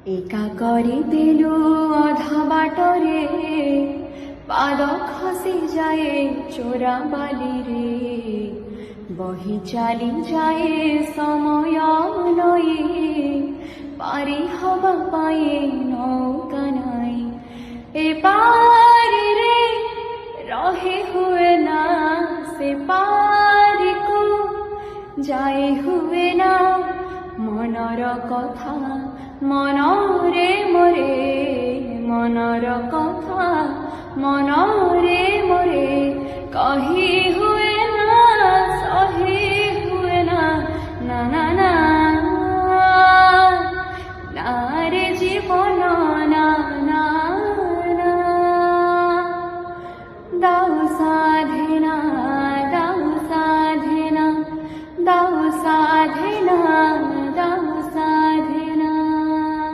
একা করে দিল অধা বাটরে পাদ খসি যায় চোরা বালি রে বহি চালি যায় সময় নয়ে পারি হবা পায়ে নৌকা নাই এ পারি রে রহে হুয়ে না সে পারি কো যায় হুয়ে না মনর কথা মনরে মোরে মনর কথা মনরে মোরে কহি হুয়ে না সহি হুয়ে না না না না না রে জীবন